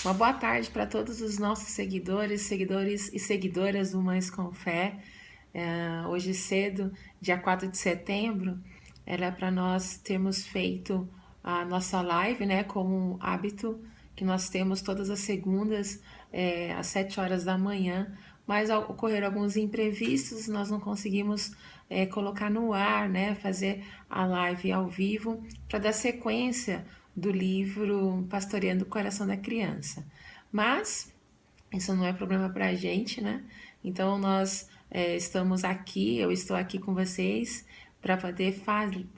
Uma boa tarde para todos os nossos seguidores e seguidoras do Mães com Fé. Hoje cedo, dia 4 de setembro, era para nós termos feito a nossa live, né, como um hábito que nós temos todas as segundas, às 7 horas da manhã, mas ocorreram alguns imprevistos, nós não conseguimos colocar no ar, né, fazer a live ao vivo para dar sequência do livro Pastoreando o Coração da Criança. Mas isso não é problema para a gente, né? Então nós estamos aqui, eu estou aqui com vocês para poder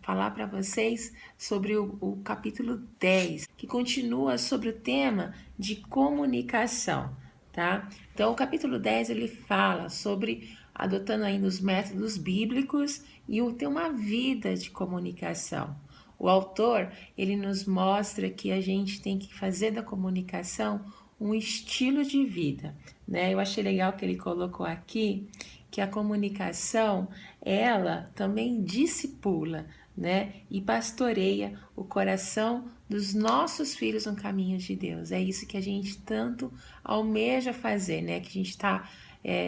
falar para vocês sobre o capítulo 10, que continua sobre o tema de comunicação, tá? Então o capítulo 10 ele fala sobre adotando ainda os métodos bíblicos e ter uma vida de comunicação. O autor, ele nos mostra que a gente tem que fazer da comunicação um estilo de vida, né? Eu achei legal que ele colocou aqui que a comunicação, ela também discipula, né? E pastoreia o coração dos nossos filhos no caminho de Deus. É isso que a gente tanto almeja fazer, né? Que a gente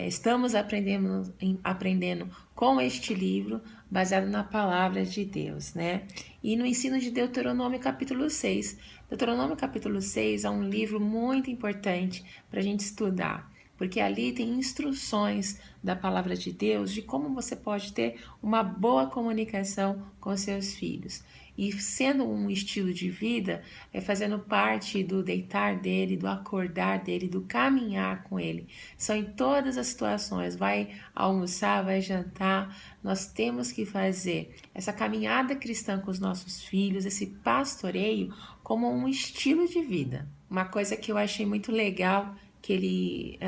estamos aprendendo com este livro, baseado na palavra de Deus, né? E no ensino de Deuteronômio capítulo 6. Deuteronômio capítulo 6 é um livro muito importante para a gente estudar, porque ali tem instruções da palavra de Deus de como você pode ter uma boa comunicação com seus filhos. E sendo um estilo de vida, fazendo parte do deitar dele, do acordar dele, do caminhar com ele. São em todas as situações, vai almoçar, vai jantar, nós temos que fazer essa caminhada cristã com os nossos filhos, esse pastoreio como um estilo de vida. Uma coisa que eu achei muito legal que ele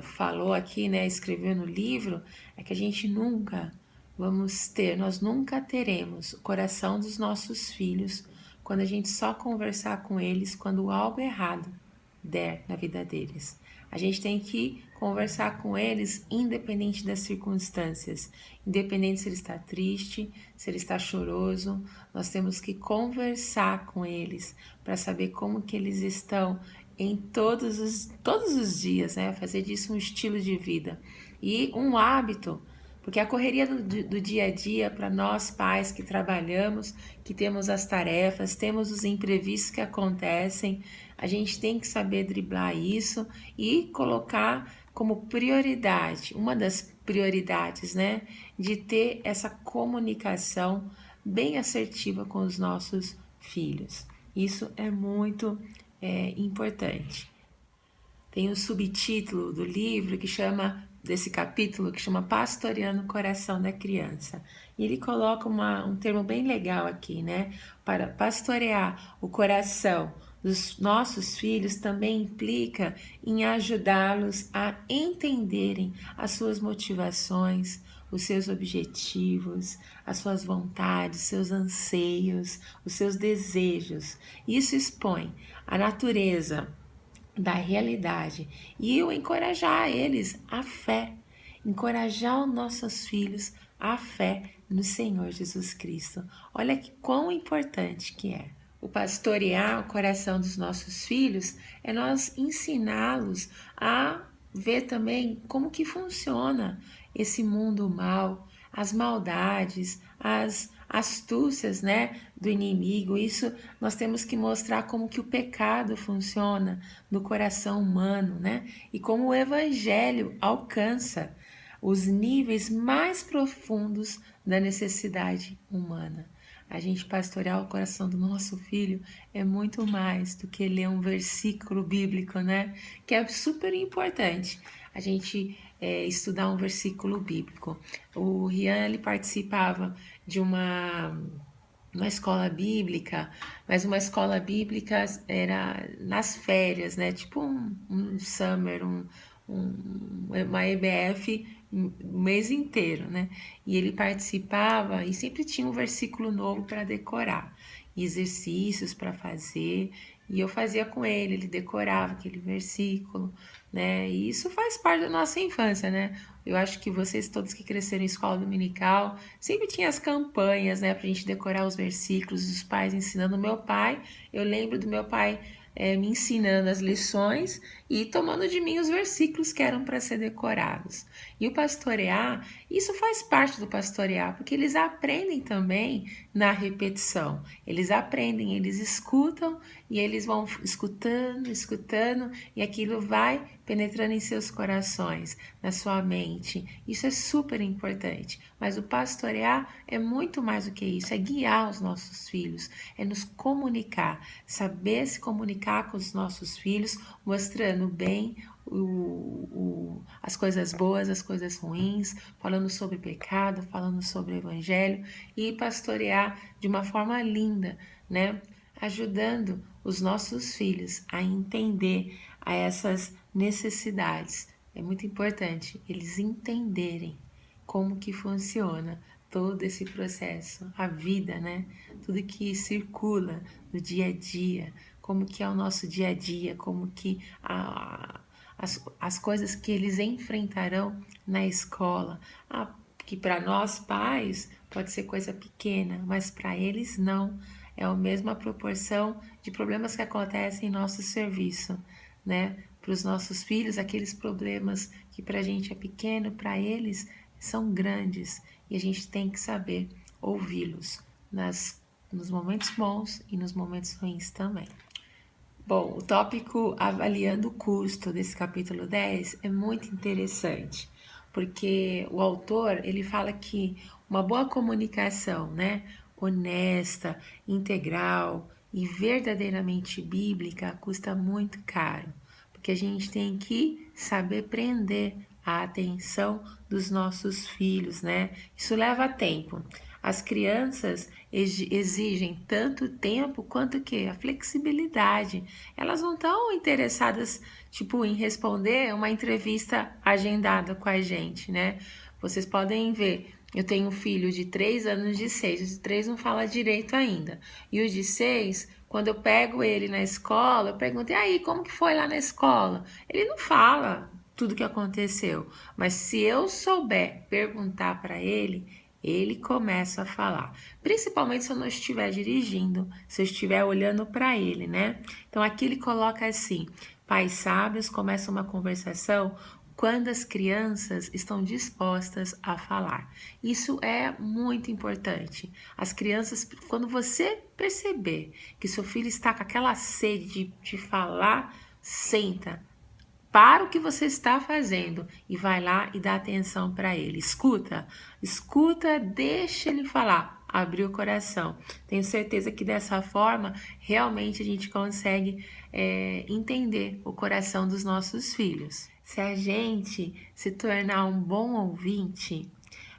falou aqui, né, escreveu no livro, é que a gente nós nunca teremos o coração dos nossos filhos quando a gente só conversar com eles quando algo errado der na vida deles. A gente tem que conversar com eles independente das circunstâncias, independente se ele está triste, se ele está choroso, nós temos que conversar com eles para saber como que eles estão em todos os dias, né? Fazer disso um estilo de vida e um hábito, porque a correria do dia a dia, para nós pais que trabalhamos, que temos as tarefas, temos os imprevistos que acontecem, a gente tem que saber driblar isso e colocar como prioridade, uma das prioridades, né, de ter essa comunicação bem assertiva com os nossos filhos. Isso é muito importante. Tem um subtítulo do livro desse capítulo que chama Pastoreando o Coração da Criança. E ele coloca um termo bem legal aqui, né? Para pastorear o coração dos nossos filhos também implica em ajudá-los a entenderem as suas motivações, os seus objetivos, as suas vontades, seus anseios, os seus desejos. Isso expõe a natureza da realidade e eu encorajar eles à fé, encorajar os nossos filhos à fé no Senhor Jesus Cristo. Olha que quão importante que é. O pastorear o coração dos nossos filhos é nós ensiná-los a ver também como que funciona esse mundo mal, as maldades, as astúcias, né, do inimigo. Isso nós temos que mostrar como que o pecado funciona no coração humano, né, e como o evangelho alcança os níveis mais profundos da necessidade humana. A gente pastorear o coração do nosso filho é muito mais do que ler um versículo bíblico, né? Que é super importante a gente estudar um versículo bíblico. O Rian, ele participava de uma escola bíblica, mas uma escola bíblica era nas férias, né? Tipo um summer, uma EBF o mês inteiro, né? E ele participava e sempre tinha um versículo novo para decorar, exercícios para fazer, e eu fazia com ele decorava aquele versículo, né? E isso faz parte da nossa infância, né? Eu acho que vocês todos que cresceram em escola dominical, sempre tinha as campanhas, né, pra gente decorar os versículos, os pais ensinando. Meu pai, eu lembro do meu pai me ensinando as lições e tomando de mim os versículos que eram para ser decorados. E o pastorear, isso faz parte do pastorear, porque eles aprendem também na repetição. Eles aprendem, eles escutam e eles vão escutando, escutando, e aquilo vai penetrando em seus corações, na sua mente. Isso é super importante. Mas o pastorear é muito mais do que isso, é guiar os nossos filhos, é nos comunicar, saber se comunicar com os nossos filhos, mostrando bem as coisas boas, as coisas ruins, falando sobre pecado, falando sobre o evangelho e pastorear de uma forma linda, né? Ajudando os nossos filhos a entender a essas necessidades. É muito importante eles entenderem como que funciona todo esse processo, a vida, né? Tudo que circula no dia a dia, como que é o nosso dia a dia, como que as coisas que eles enfrentarão na escola. Que para nós pais pode ser coisa pequena, mas para eles não. É a mesma proporção de problemas que acontecem em nosso serviço, né? Para os nossos filhos, aqueles problemas que para a gente é pequeno, para eles são grandes. E a gente tem que saber ouvi-los nos momentos bons e nos momentos ruins também. Bom, o tópico avaliando o custo desse capítulo 10 é muito interessante, porque o autor, ele fala que uma boa comunicação, né, honesta, integral e verdadeiramente bíblica custa muito caro, porque a gente tem que saber prender a atenção dos nossos filhos, né? Isso leva tempo. As crianças exigem tanto tempo quanto que a flexibilidade. Elas não estão interessadas, tipo, em responder uma entrevista agendada com a gente, né? Vocês podem ver, eu tenho um filho de 3 anos, de 6. O de 3 não fala direito ainda. E o de 6, quando eu pego ele na escola, eu pergunto, e aí, como que foi lá na escola? Ele não fala tudo o que aconteceu, mas se eu souber perguntar para ele começa a falar, principalmente se eu não estiver dirigindo, se eu estiver olhando para ele, né? Então aqui ele coloca assim: pais sábios começam uma conversação quando as crianças estão dispostas a falar. Isso é muito importante. As crianças, quando você perceber que seu filho está com aquela sede de falar, senta, para o que você está fazendo e vai lá e dá atenção para ele. Escuta, escuta, deixa ele falar, abrir o coração. Tenho certeza que dessa forma realmente a gente consegue entender o coração dos nossos filhos. Se a gente se tornar um bom ouvinte,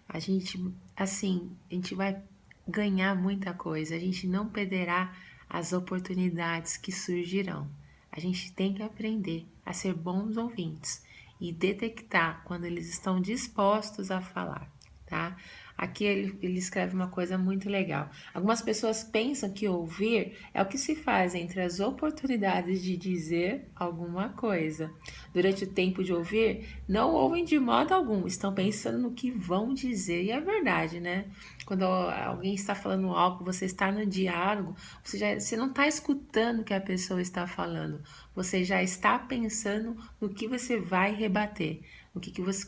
a gente, assim, a gente vai ganhar muita coisa. A gente não perderá as oportunidades que surgirão. A gente tem que aprender a ser bons ouvintes e detectar quando eles estão dispostos a falar, tá? Aqui ele escreve uma coisa muito legal. Algumas pessoas pensam que ouvir é o que se faz entre as oportunidades de dizer alguma coisa. Durante o tempo de ouvir, não ouvem de modo algum, estão pensando no que vão dizer. E é verdade, né? Quando alguém está falando algo, você está no diálogo, você não está escutando o que a pessoa está falando, você já está pensando no que você vai rebater,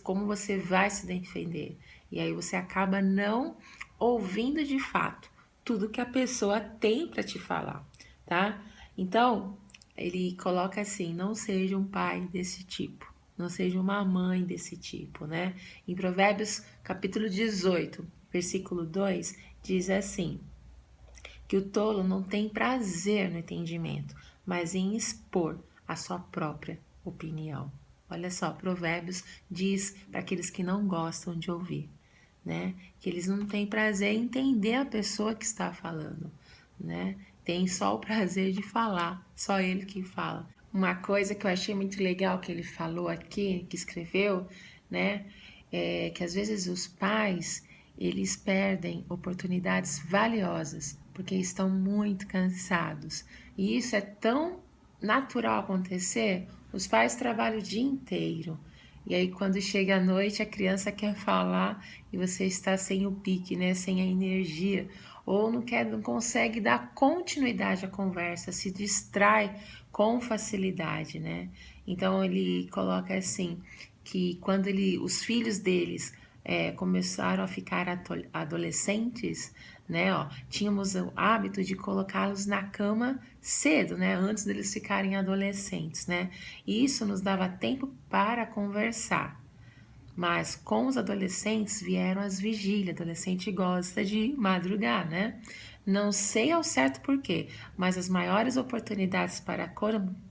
como você vai se defender. E aí você acaba não ouvindo de fato tudo que a pessoa tem para te falar, tá? Então, ele coloca assim: não seja um pai desse tipo, não seja uma mãe desse tipo, né? Em Provérbios, capítulo 18, versículo 2, diz assim: que o tolo não tem prazer no entendimento, mas em expor a sua própria opinião. Olha só, Provérbios diz para aqueles que não gostam de ouvir, né? Que eles não têm prazer em entender a pessoa que está falando, né? Tem só o prazer de falar, só ele que fala. Uma coisa que eu achei muito legal que ele falou aqui, que escreveu, né? É que às vezes os pais, eles perdem oportunidades valiosas porque estão muito cansados. E isso é tão natural acontecer. Os pais trabalham o dia inteiro. E aí quando chega a noite, a criança quer falar e você está sem o pique, né? Sem a energia. Ou não consegue dar continuidade à conversa, se distrai com facilidade, né? Então ele coloca assim, que quando os filhos deles começaram a ficar adolescentes, né, ó, tínhamos o hábito de colocá-los na cama cedo, né, antes deles ficarem adolescentes, né, e isso nos dava tempo para conversar. Mas com os adolescentes vieram as vigílias. Adolescente gosta de madrugar, né? Não sei ao certo porquê, mas as maiores oportunidades para a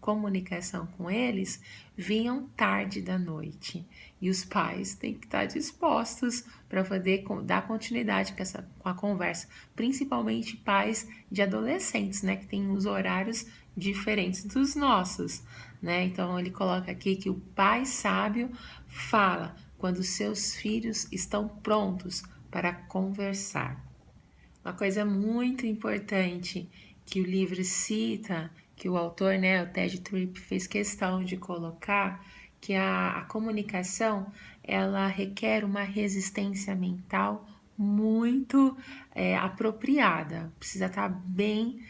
comunicação com eles vinham tarde da noite. E os pais têm que estar dispostos para poder dar continuidade com a conversa, principalmente pais de adolescentes, né? Que têm os horários diferentes dos nossos, né? Então ele coloca aqui que o pai sábio fala quando seus filhos estão prontos para conversar. Uma coisa muito importante que o livro cita, que o autor, né, o Ted Tripp, fez questão de colocar, que a comunicação, ela requer uma resistência mental muito apropriada. Precisa estar bem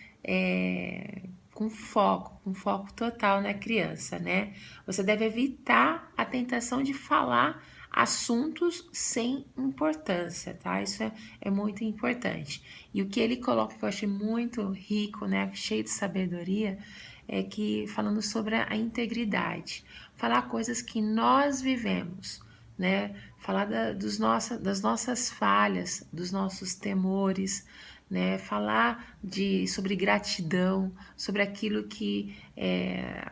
com foco total na criança, né? Você deve evitar a tentação de falar assuntos sem importância, tá? Isso é muito importante. E o que ele coloca, que eu achei muito rico, né? Cheio de sabedoria, é que falando sobre a integridade, falar coisas que nós vivemos, né? Falar das nossas falhas, dos nossos temores, né? Falar sobre gratidão, sobre aquilo que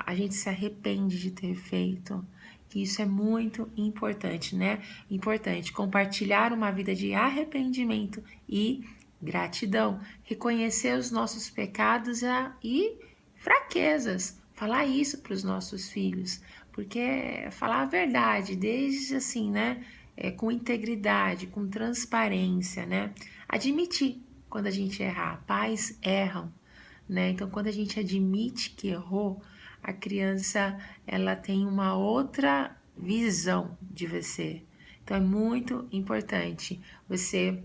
a gente se arrepende de ter feito, que isso é muito importante, né? Importante compartilhar uma vida de arrependimento e gratidão, reconhecer os nossos pecados e fraquezas, falar isso para os nossos filhos, porque falar a verdade, desde assim, né? Com integridade, com transparência, né? Admitir quando a gente errar. Pais erram, né? Então, quando a gente admite que errou, a criança ela tem uma outra visão de você. Então, é muito importante você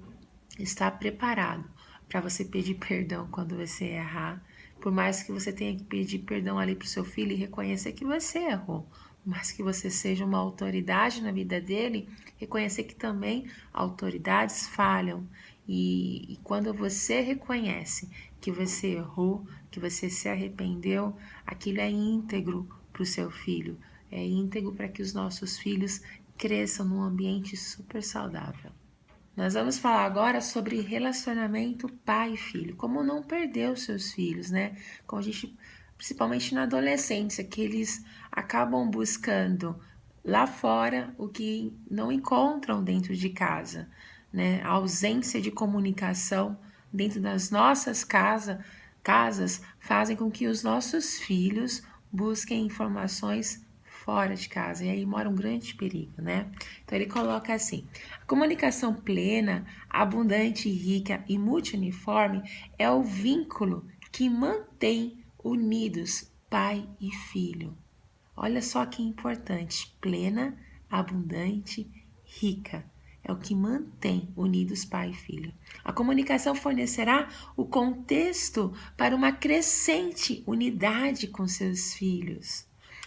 estar preparado para você pedir perdão quando você errar. Por mais que você tenha que pedir perdão ali para o seu filho e reconhecer que você errou, mas que você seja uma autoridade na vida dele, reconhecer que também autoridades falham. E quando você reconhece que você errou, que você se arrependeu, aquilo é íntegro para o seu filho, é íntegro para que os nossos filhos cresçam num ambiente super saudável. Nós vamos falar agora sobre relacionamento pai e filho, como não perder os seus filhos, né? Como a gente, principalmente na adolescência, que eles acabam buscando lá fora o que não encontram dentro de casa, né? A ausência de comunicação dentro das nossas casas fazem com que os nossos filhos busquem informações fora de casa, e aí mora um grande perigo, né? Então ele coloca assim: a comunicação plena, abundante, rica e multiuniforme é o vínculo que mantém unidos pai e filho. Olha só que importante: plena, abundante, rica. É o que mantém unidos pai e filho. A comunicação fornecerá o contexto para uma crescente unidade com seus filhos.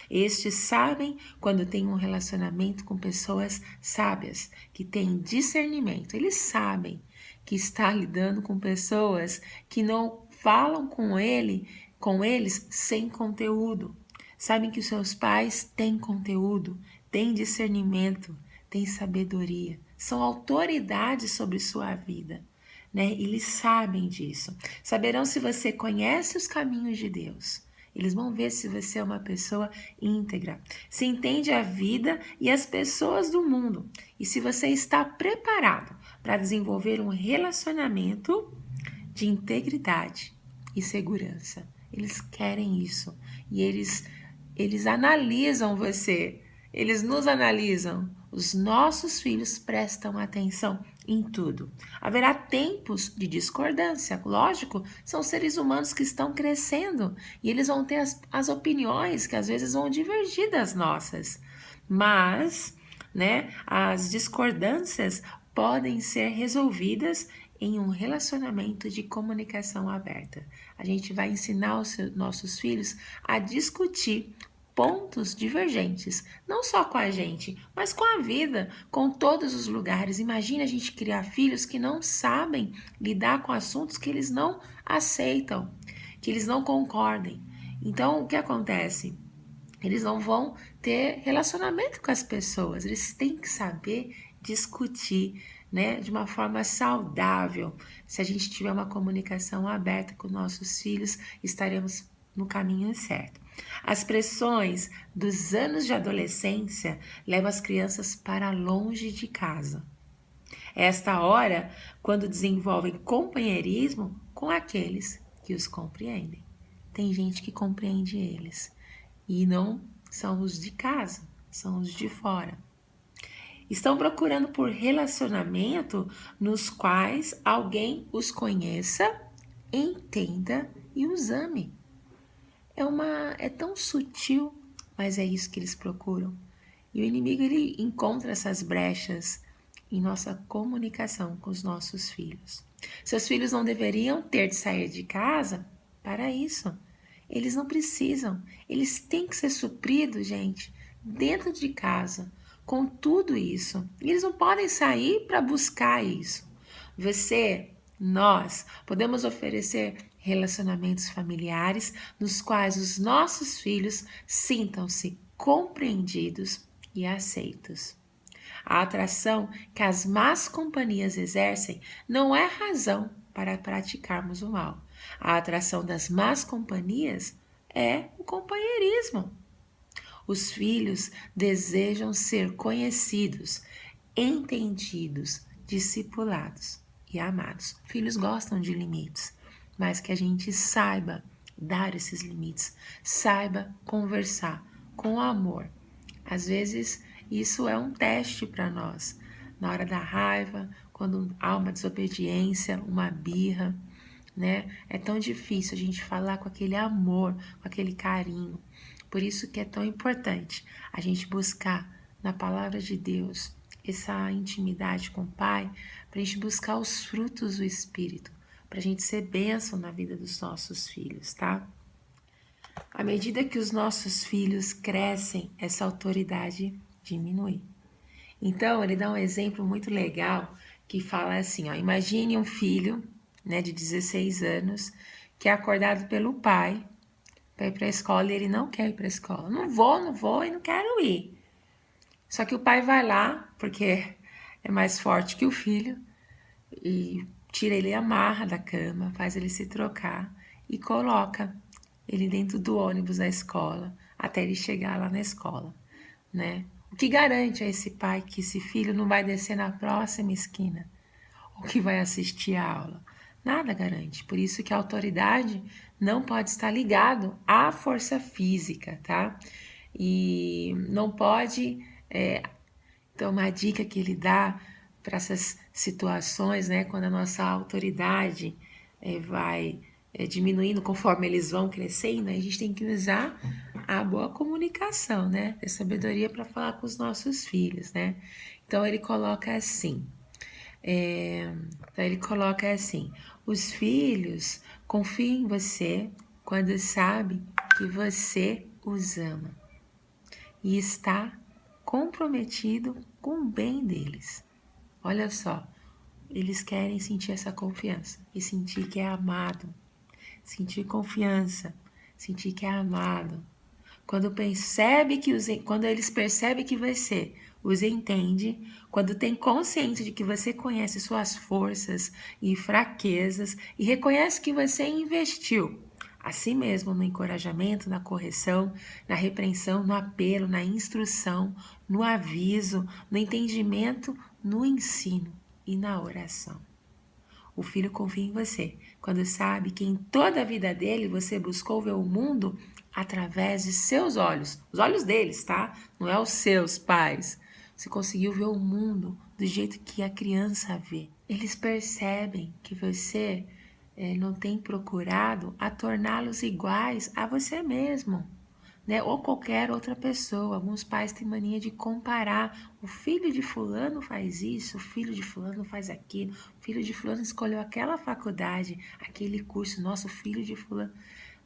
Estes sabem quando têm um relacionamento com pessoas sábias, que têm discernimento. Eles sabem que está lidando com pessoas que não falam com eles sem conteúdo. Sabem que os seus pais têm conteúdo, têm discernimento, têm sabedoria, são autoridades sobre sua vida, né? Eles sabem disso. Saberão se você conhece os caminhos de Deus. Eles vão ver se você é uma pessoa íntegra, se entende a vida e as pessoas do mundo, e se você está preparado para desenvolver um relacionamento de integridade e segurança. Eles querem isso e eles analisam você, eles nos analisam. Os nossos filhos prestam atenção em tudo. Haverá tempos de discordância, lógico, são seres humanos que estão crescendo e eles vão ter as opiniões que às vezes vão divergir das nossas. Mas, né, as discordâncias podem ser resolvidas em um relacionamento de comunicação aberta. A gente vai ensinar os nossos filhos a discutir pontos divergentes, não só com a gente, mas com a vida, com todos os lugares. Imagina a gente criar filhos que não sabem lidar com assuntos que eles não aceitam, que eles não concordem. Então, o que acontece? Eles não vão ter relacionamento com as pessoas, eles têm que saber discutir, né, de uma forma saudável. Se a gente tiver uma comunicação aberta com nossos filhos, estaremos no caminho certo. As pressões dos anos de adolescência levam as crianças para longe de casa. É esta hora quando desenvolvem companheirismo com aqueles que os compreendem. Tem gente que compreende eles e não são os de casa, são os de fora. Estão procurando por relacionamento nos quais alguém os conheça, entenda e os ame. É tão sutil, mas é isso que eles procuram. E o inimigo, ele encontra essas brechas em nossa comunicação com os nossos filhos. Seus filhos não deveriam ter de sair de casa para isso. Eles não precisam. Eles têm que ser supridos, gente, dentro de casa, com tudo isso. E eles não podem sair para buscar isso. Nós podemos oferecer relacionamentos familiares nos quais os nossos filhos sintam-se compreendidos e aceitos. A atração que as más companhias exercem não é razão para praticarmos o mal. A atração das más companhias é o companheirismo. Os filhos desejam ser conhecidos, entendidos, discipulados e amados. Filhos gostam de limites, mas que a gente saiba dar esses limites, saiba conversar com amor. Às vezes isso é um teste para nós, na hora da raiva, quando há uma desobediência, uma birra, né? É tão difícil a gente falar com aquele amor, com aquele carinho. Por isso que é tão importante a gente buscar na palavra de Deus essa intimidade com o Pai, para a gente buscar os frutos do Espírito, para a gente ser bênção na vida dos nossos filhos, tá? À medida que os nossos filhos crescem, essa autoridade diminui. Então, ele dá um exemplo muito legal que fala assim, ó, imagine um filho, né, de 16 anos, que é acordado pelo pai para ir para a escola e ele não quer ir para a escola. Não vou e não quero ir. Só que o pai vai lá, porque é mais forte que o filho, e tira ele, amarra da cama, faz ele se trocar e coloca ele dentro do ônibus da escola, até ele chegar lá na escola, né? O que garante a esse pai que esse filho não vai descer na próxima esquina ou que vai assistir a aula? Nada garante. Por isso que a autoridade não pode estar ligado à força física, tá? E não pode... Então, uma dica que ele dá para essas situações, né? Quando a nossa autoridade vai diminuindo conforme eles vão crescendo, a gente tem que usar a boa comunicação, né? Ter sabedoria para falar com os nossos filhos, né? Então ele coloca assim, os filhos confiam em você quando sabem que você os ama e está comprometido com o bem deles. Olha só, eles querem sentir essa confiança e sentir que é amado, sentir confiança, sentir que é amado. Quando eles percebem que você os entende, quando tem consciência de que você conhece suas forças e fraquezas e reconhece que você investiu a si mesmo no encorajamento, na correção, na repreensão, no apelo, na instrução, no aviso, no entendimento, no ensino e na oração. O filho confia em você quando sabe que em toda a vida dele você buscou ver o mundo através de seus olhos, os olhos deles, tá? Não é os seus pais. Você conseguiu ver o mundo do jeito que a criança vê. Eles percebem que você não tem procurado a torná-los iguais a você mesmo. né? Ou qualquer outra pessoa. Alguns pais têm mania de comparar. O filho de fulano faz isso, o filho de fulano faz aquilo, o filho de fulano escolheu aquela faculdade, aquele curso, nosso filho de fulano,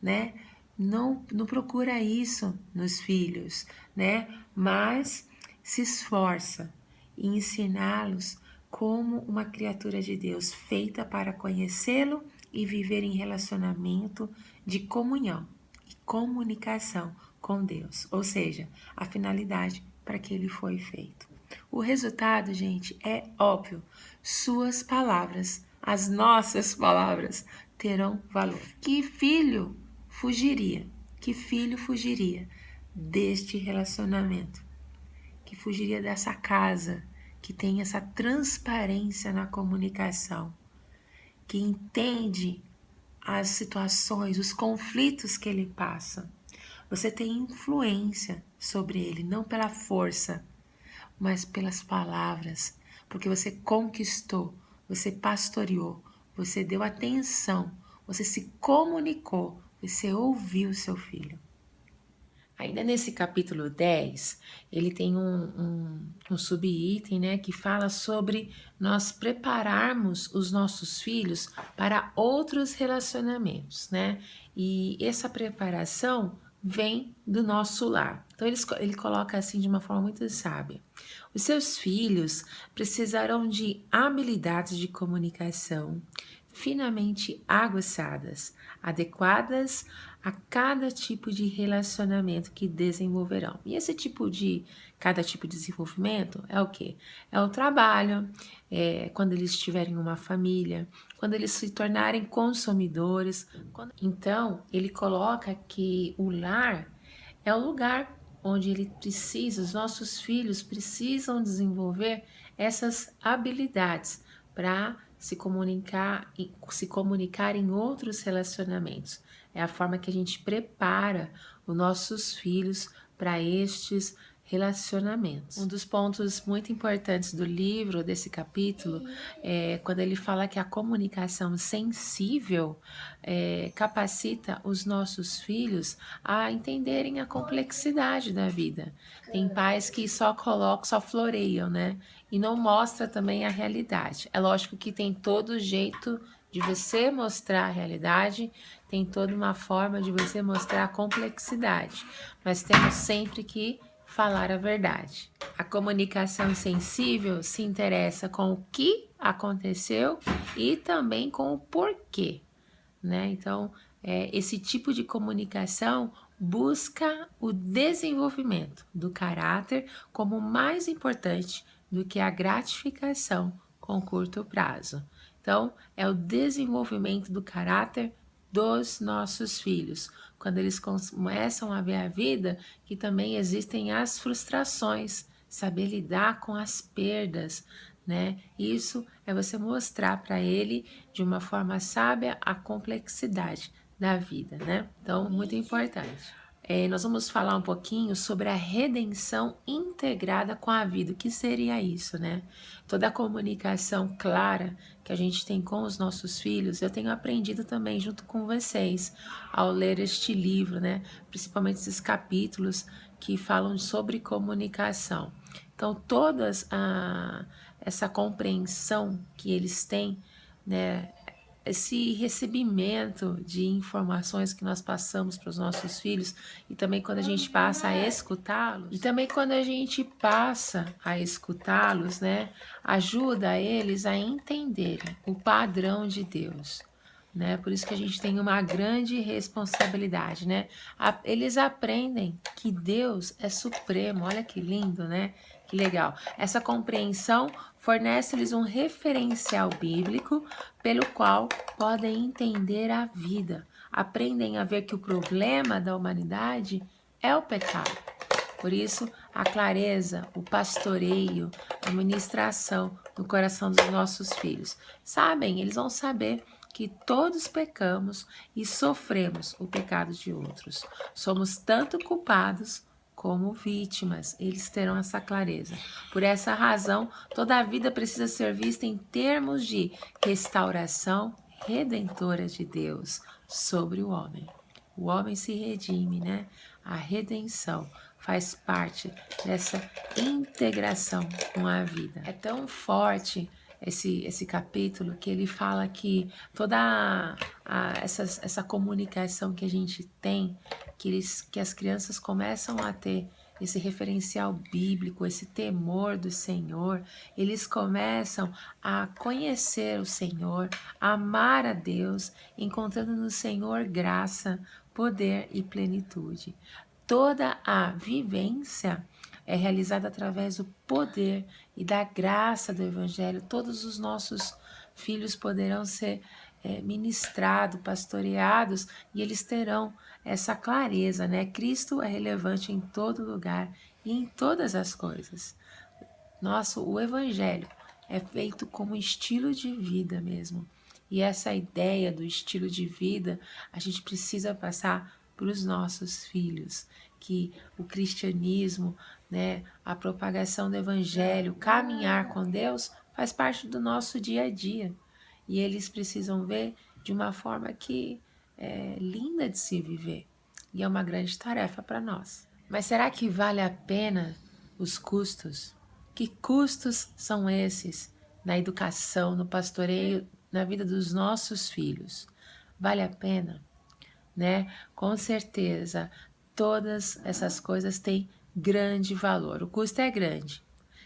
né? Não procura isso nos filhos, né? Mas se esforça em ensiná-los como uma criatura de Deus feita para conhecê-lo e viver em relacionamento de comunhão e comunicação com Deus, ou seja, a finalidade para que ele foi feito. O resultado, gente, é óbvio. Suas palavras, as nossas palavras, terão valor. Que filho fugiria? Que filho fugiria deste relacionamento? Que fugiria dessa casa que tem essa transparência na comunicação, que entende as situações, os conflitos que ele passa. Você tem influência sobre ele, não pela força, mas pelas palavras, porque você conquistou, você pastoreou, você deu atenção, você se comunicou, você ouviu seu filho. Ainda nesse capítulo 10, ele tem um subitem, né, que fala sobre nós prepararmos os nossos filhos para outros relacionamentos, né? E essa preparação vem do nosso lar. Então ele coloca assim de uma forma muito sábia. Os seus filhos precisarão de habilidades de comunicação finamente aguçadas, adequadas a cada tipo de relacionamento que desenvolverão. E esse cada tipo de desenvolvimento é o quê? É o trabalho, quando eles tiverem uma família, quando eles se tornarem consumidores. Então, ele coloca que o lar é o lugar onde os nossos filhos precisam desenvolver essas habilidades para se comunicar em outros relacionamentos. É a forma que a gente prepara os nossos filhos para estes relacionamentos. Um dos pontos muito importantes do livro, desse capítulo, é quando ele fala que a comunicação sensível capacita os nossos filhos a entenderem a complexidade da vida. Tem pais que só floreiam, né? E não mostra também a realidade. É lógico que tem todo jeito de você mostrar a realidade, tem toda uma forma de você mostrar a complexidade, mas temos sempre que falar a verdade. A comunicação sensível se interessa com o que aconteceu e também com o porquê, né? Então, esse tipo de comunicação busca o desenvolvimento do caráter como mais importante do que a gratificação com curto prazo. Então, é o desenvolvimento do caráter dos nossos filhos. Quando eles começam a ver a vida, que também existem as frustrações, saber lidar com as perdas, né? Isso é você mostrar para ele de uma forma sábia a complexidade da vida, né? Então, muito importante. Nós vamos falar um pouquinho sobre a redenção integrada com a vida. O que seria isso, né? Toda a comunicação clara que a gente tem com os nossos filhos, eu tenho aprendido também junto com vocês ao ler este livro, né? Principalmente esses capítulos que falam sobre comunicação. Então, essa compreensão que eles têm, né? Esse recebimento de informações que nós passamos para os nossos filhos e também quando a gente passa a escutá-los, né, ajuda eles a entenderem o padrão de Deus, né? Por isso que a gente tem uma grande responsabilidade, né? Eles aprendem que Deus é supremo. Olha que lindo, né? Que legal. Essa compreensão fornece-lhes um referencial bíblico pelo qual podem entender a vida. Aprendem a ver que o problema da humanidade é o pecado. Por isso, a clareza, o pastoreio, a ministração no coração dos nossos filhos. Sabem, eles vão saber que todos pecamos e sofremos o pecado de outros. Somos tanto culpados como vítimas. Eles terão essa clareza. Por essa razão, toda a vida precisa ser vista em termos de restauração redentora de Deus sobre o homem. O homem se redime, né? a redenção faz parte dessa integração com a vida. É tão forte esse capítulo que ele fala que toda essa comunicação que a gente tem, que as crianças começam a ter esse referencial bíblico, esse temor do Senhor, eles começam a conhecer o Senhor, a amar a Deus, encontrando no Senhor graça, poder e plenitude. Toda a vivência é realizada através do poder e da graça do Evangelho. Todos os nossos filhos poderão ser ministrados, pastoreados, e eles terão essa clareza, né? Cristo é relevante em todo lugar e em todas as coisas. O Evangelho é feito como estilo de vida mesmo. E essa ideia do estilo de vida, a gente precisa passar para os nossos filhos, que o cristianismo, né, a propagação do Evangelho, caminhar com Deus, faz parte do nosso dia a dia. E eles precisam ver de uma forma que é linda de se viver. E é uma grande tarefa para nós. Mas será que vale a pena os custos? Que custos são esses na educação, no pastoreio, na vida dos nossos filhos? Vale a pena, né? Com certeza, todas essas coisas têm grande valor. O custo é grande.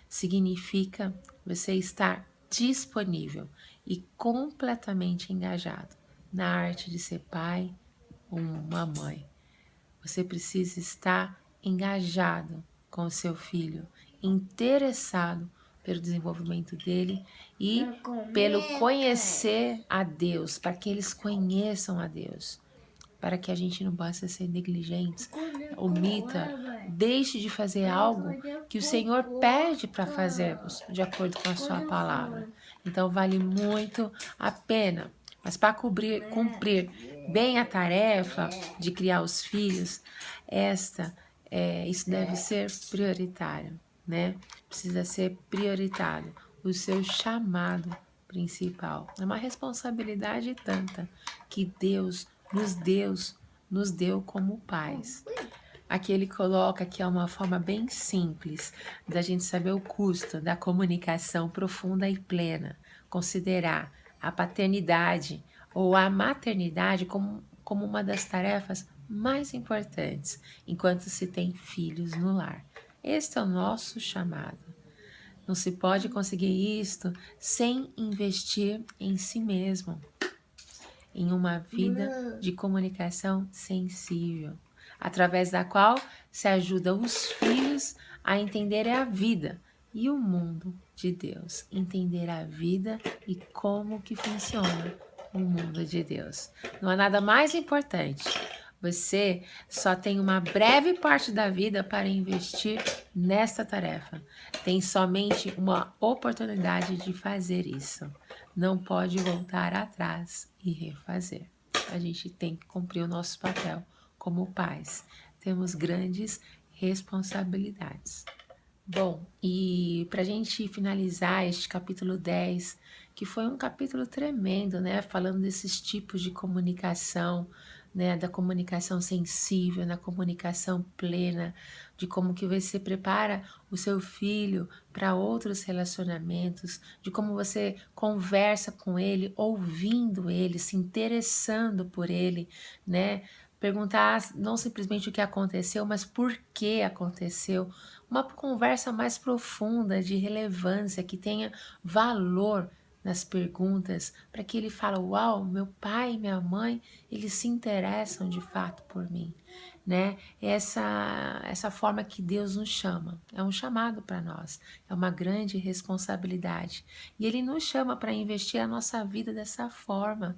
Significa você estar disponível e completamente engajado na arte de ser pai ou uma mãe. Você precisa estar engajado com o seu filho, interessado pelo desenvolvimento dele e pelo conhecer a Deus, para que eles conheçam a Deus, para que a gente não possa ser negligentes, omita, deixe de fazer algo que o Senhor pede para fazermos, de acordo com a sua palavra. Então vale muito a pena. Mas para cumprir bem a tarefa de criar os filhos, isso deve ser prioritário, né? Precisa ser prioritário o seu chamado principal. É uma responsabilidade tanta que Deus nos deu como pais. Aqui ele coloca que é uma forma bem simples da gente saber o custo da comunicação profunda e plena, considerar a paternidade ou a maternidade como uma das tarefas mais importantes enquanto se tem filhos no lar. Este é o nosso chamado. Não se pode conseguir isto sem investir em si mesmo, em uma vida de comunicação sensível, através da qual se ajuda os filhos a entenderem a vida e o mundo de Deus, entender a vida e como que funciona o mundo de Deus. Não há nada mais importante. Você só tem uma breve parte da vida para investir nesta tarefa. Tem somente uma oportunidade de fazer isso. Não pode voltar atrás e refazer. A gente tem que cumprir o nosso papel como pais. Temos grandes responsabilidades. Bom, e para a gente finalizar este capítulo 10, que foi um capítulo tremendo, né? Falando desses tipos de comunicação, né? Da comunicação sensível, na comunicação plena, de como que você prepara o seu filho para outros relacionamentos, de como você conversa com ele, ouvindo ele, se interessando por ele, né? Perguntar não simplesmente o que aconteceu, mas por que aconteceu. Uma conversa mais profunda, de relevância, que tenha valor nas perguntas, para que ele fale, uau, meu pai e minha mãe, eles se interessam de fato por mim, né? Essa forma que Deus nos chama, é um chamado para nós, é uma grande responsabilidade. E Ele nos chama para investir a nossa vida dessa forma,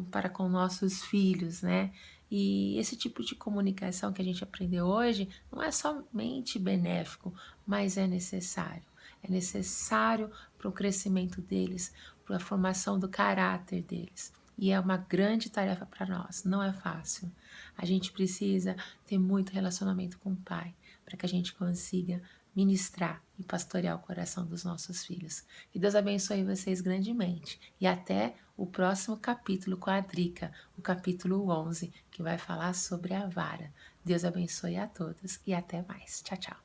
para com nossos filhos, né? E esse tipo de comunicação que a gente aprendeu hoje não é somente benéfico, mas é necessário. É necessário para o crescimento deles, para a formação do caráter deles. E é uma grande tarefa para nós, não é fácil. A gente precisa ter muito relacionamento com o Pai, para que a gente consiga ministrar e pastorear o coração dos nossos filhos. Que Deus abençoe vocês grandemente. E até o próximo capítulo com a Drica, o capítulo 11, que vai falar sobre a vara. Deus abençoe a todos e até mais. Tchau, tchau.